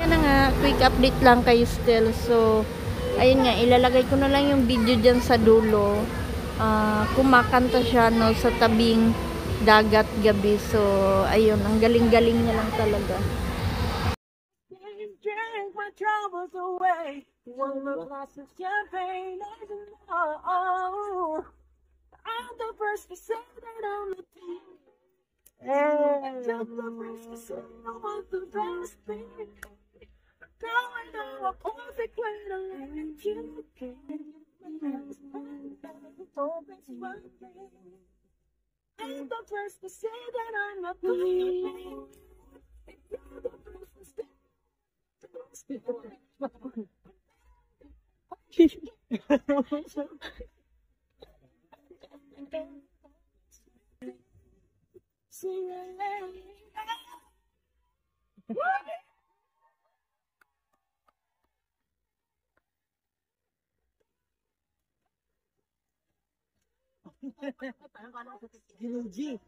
na nga, quick update lang kay Stel. So, ayun nga, ilalagay ko na lang yung video dyan sa dulo. Kumakanta siya no, sa tabing dagat gabi. So, ayun, ang galing-galing niya lang talaga. Drink my troubles away. One glass of champagne. Oh, I'm the first to say that I'm the king. I'm the first to say I'm the best thing. Now I know a perfect way to let you in. I'm the first to say that I'm not the king. You're the first to say. G.